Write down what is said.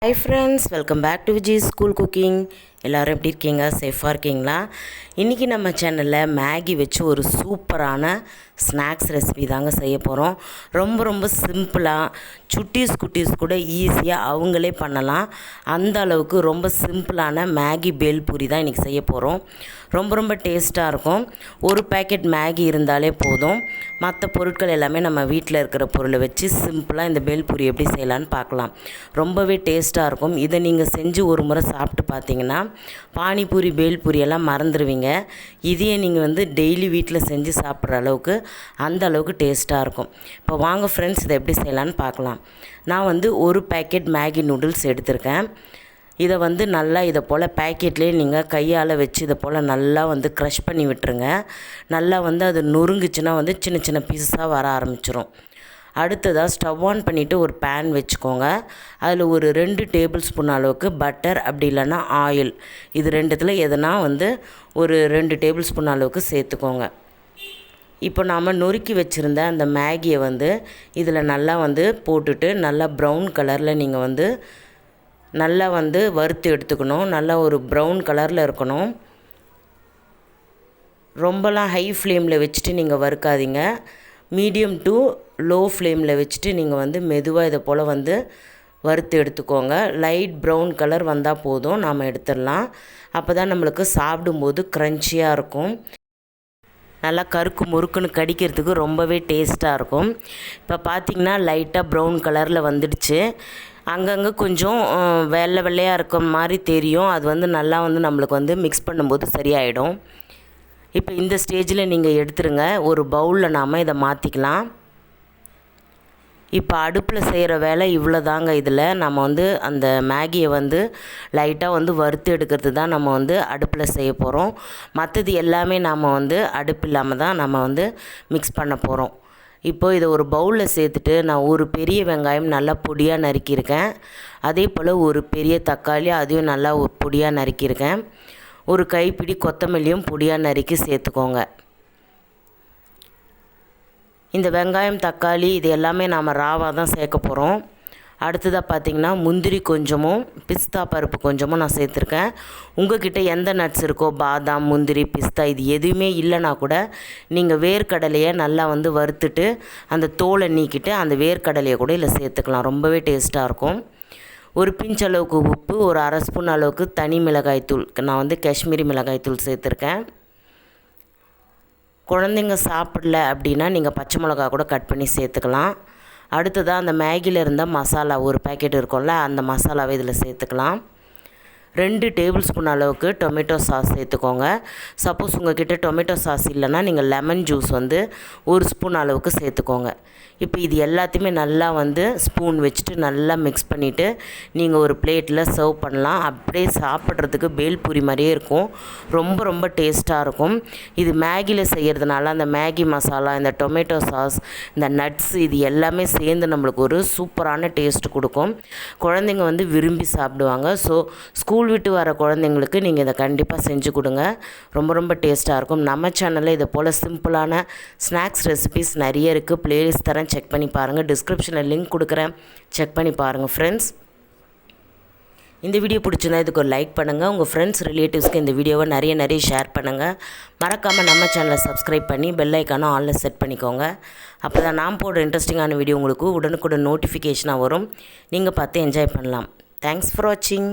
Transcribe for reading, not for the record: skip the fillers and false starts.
Hi friends, welcome back to Vijay School Cooking. எல்லாரும் எப்படி இருக்கீங்க? சேஃபாக இருக்கீங்களா? இன்றைக்கி நம்ம சேனலில் மேகி வச்சு ஒரு சூப்பரான ஸ்நாக்ஸ் ரெசிபி தாங்க செய்ய போகிறோம். ரொம்ப சிம்பிளாக குட்டீஸ் கூட ஈஸியாக அவங்களே பண்ணலாம். அந்த அளவுக்கு ரொம்ப சிம்பிளான மேகி பேல் பூரி தான் இன்றைக்கி செய்ய போகிறோம். ரொம்ப டேஸ்ட்டாக இருக்கும். ஒரு பேக்கெட் மேகி இருந்தாலே போதும். மற்ற பொருட்கள் எல்லாமே நம்ம வீட்டில் இருக்கிற பொருளை வச்சு சிம்பிளாக இந்த பேல் பூரி எப்படி செய்யலான்னு பார்க்கலாம். ரொம்பவே டேஸ்ட்டாக இருக்கும். இதை நீங்கள் செஞ்சு ஒரு முறை சாப்பிட்டு பார்த்தீங்கன்னா பானிபூரி பேல்பூரி எல்லாம் மறந்துடுவீங்க. இதையே நீங்கள் டெய்லி வீட்டில் செஞ்சு சாப்பிட்ற அளவுக்கு அந்த அளவுக்கு டேஸ்ட்டாக இருக்கும். இப்போ வாங்க ஃப்ரெண்ட்ஸ், இதை எப்படி செய்யலான்னு பார்க்கலாம். நான் ஒரு பேக்கெட் மேகி நூடுல்ஸ் எடுத்திருக்கேன். இதை நல்லா இதை போல் பேக்கெட்லேயே நீங்கள் கையால் வச்சு இதை போல் நல்லா க்ரஷ் பண்ணி விட்டுருங்க. நல்லா அது நொறுங்குச்சுன்னா சின்ன பீஸஸாக வர ஆரம்பிச்சிரும். அடுத்ததாக ஸ்டவ் ஆன் பண்ணிவிட்டு ஒரு பேன் வச்சுக்கோங்க. அதில் ஒரு 2 டேபிள் ஸ்பூன் அளவுக்கு பட்டர், அப்படி இல்லைன்னா ஆயில், இது ரெண்டுத்தில் எதனா ஒரு 2 டேபிள் ஸ்பூன் அளவுக்கு சேர்த்துக்கோங்க. இப்போ நாம் நொறுக்கி வச்சுருந்த அந்த மேகியை இதில் நல்லா போட்டுட்டு நல்லா ப்ரௌன் கலரில் நீங்கள் நல்லா வறுத்து எடுத்துக்கணும். நல்லா ஒரு ப்ரௌன் கலரில் இருக்கணும். ரொம்பலாம் ஹை ஃப்ளேமில் வச்சுட்டு நீங்கள் வறுக்காதீங்க. மீடியம் டு லோ ஃப்ளேமில் வச்சுட்டு நீங்கள் மெதுவாக இதை போல் வறுத்து எடுத்துக்கோங்க. லைட் ப்ரௌன் கலர் வந்தால் போதும், நாம் எடுத்துடலாம். அப்போ தான் நம்மளுக்கு சாப்பிடும்போது க்ரன்ச்சியாக இருக்கும். நல்லா கருக்கு முறுக்குன்னு கடிக்கிறதுக்கு ரொம்பவே டேஸ்ட்டாக இருக்கும். இப்போ பார்த்திங்கன்னா லைட்டாக ப்ரௌன் கலரில் வந்துடுச்சு. அங்கங்கே கொஞ்சம் வெள்ளையாக இருக்க மாதிரி தெரியும். அது நல்லா நம்மளுக்கு மிக்ஸ் பண்ணும்போது சரியாயிடும். இப்போ இந்த ஸ்டேஜில் நீங்கள் எடுத்துருங்க. ஒரு பவுலில் நாம் இதை மாற்றிக்கலாம். இப்போ அடுப்பில் செய்கிற வேலை இவ்வளோ தாங்க. இதில் நம்ம அந்த மேகியை லைட்டாக வறுத்து எடுக்கிறது தான் நம்ம அடுப்பில் செய்ய போகிறோம். மற்றது எல்லாமே நாம் அடுப்பு இல்லாமல் தான் நம்ம மிக்ஸ் பண்ண போகிறோம். இப்போது இதை ஒரு பவுலில் சேர்த்துட்டு நான் ஒரு பெரிய வெங்காயம் நல்லா பொடியாக நறுக்கியிருக்கேன். அதே போல் ஒரு பெரிய தக்காளி, அதையும் நல்லா பொடியாக நறுக்கியிருக்கேன். ஒரு கைப்பிடி கொத்தமல்லியும் பொடியாக நறுக்கி சேர்த்துக்கோங்க. இந்த வெங்காயம், தக்காளி இது எல்லாமே நாம் ராவாக தான் சேர்க்க போகிறோம். அடுத்ததாக பார்த்திங்கன்னா முந்திரி கொஞ்சமும் பிஸ்தா பருப்பு கொஞ்சமும் நான் சேர்த்துருக்கேன். உங்கள்கிட்ட எந்த நட்ஸ் இருக்கோ, பாதாம், முந்திரி, பிஸ்தா இது எதுவுமே இல்லைனா கூட நீங்கள் வேர்க்கடலையை நல்லா வறுத்துட்டு அந்த தோலை நீக்கிட்டு அந்த வேர்க்கடலையை கூட இதில் சேர்த்துக்கலாம். ரொம்பவே டேஸ்ட்டாக இருக்கும். ஒரு பிஞ்ச் அளவுக்கு உப்பு, ஒரு அரை ஸ்பூன் அளவுக்கு தனி மிளகாய்த்தூள், நான் காஷ்மீரி மிளகாய்த்தூள் சேர்த்துருக்கேன். குழந்தைங்க சாப்பிடல அப்படின்னா நீங்கள் பச்சை மிளகா கூட கட் பண்ணி சேர்த்துக்கலாம். அடுத்ததாக அந்த மேகியில் இருந்த மசாலா ஒரு பேக்கெட் இருக்கும்ல, அந்த மசாலாவை இதில் சேர்த்துக்கலாம். 2 டேபிள் ஸ்பூன் அளவுக்கு டொமேட்டோ சாஸ் சேர்த்துக்கோங்க. சப்போஸ் உங்கள்கிட்ட டொமேட்டோ சாஸ் இல்லைன்னா நீங்கள் லெமன் ஜூஸ் 1 ஸ்பூன் அளவுக்கு சேர்த்துக்கோங்க. இப்போ இது எல்லாத்தையுமே நல்லா ஸ்பூன் வச்சுட்டு நல்லா மிக்ஸ் பண்ணிவிட்டு நீங்கள் ஒரு பிளேட்டில் சர்வ் பண்ணலாம். அப்படியே சாப்பிட்றதுக்கு பேல்பூரி மாதிரியே இருக்கும். ரொம்ப டேஸ்ட்டாக இருக்கும். இது மேகியில் செய்கிறதுனால அந்த மேகி மசாலா, இந்த டொமேட்டோ சாஸ், இந்த நட்ஸ் இது எல்லாமே சேர்ந்து நம்மளுக்கு ஒரு சூப்பரான டேஸ்ட் கொடுக்கும். குழந்தைங்க விரும்பி சாப்பிடுவாங்க. ஸோ ஸ்கூல் விட்டு வர குழந்தைங்களுக்கு நீங்கள் இதை கண்டிப்பாக செஞ்சு கொடுங்க. ரொம்ப டேஸ்ட்டாக இருக்கும். நம்ம சேனலில் இதை போல் சிம்பிளான ஸ்நாக்ஸ் ரெசிபிஸ் நிறைய இருக்குது. ப்ளேலிஸ்ட் தரேன், செக் பண்ணி பாருங்கள். டிஸ்கிரிப்ஷனில் லிங்க் கொடுக்குறேன், செக் பண்ணி பாருங்கள் ஃப்ரெண்ட்ஸ். இந்த வீடியோ பிடிச்சிருந்தா இதுக்கு ஒரு லைக் பண்ணுங்கள். உங்கள் ஃப்ரெண்ட்ஸ் ரிலேட்டிவ்ஸ்க்கு இந்த வீடியோவை நிறைய ஷேர் பண்ணுங்கள். மறக்காமல் நம்ம சேனலை சப்ஸ்கிரைப் பண்ணி பெல் ஐக்கானும் ஆனில் செட் பண்ணிக்கோங்க. அப்போ தான் நான் போடுற இன்ட்ரெஸ்டிங்கான வீடியோ உங்களுக்கு உடனுக்குடன் நோட்டிஃபிகேஷனாக வரும். நீங்கள் பார்த்து என்ஜாய் பண்ணலாம். தேங்க்ஸ் ஃபார் வாட்சிங்.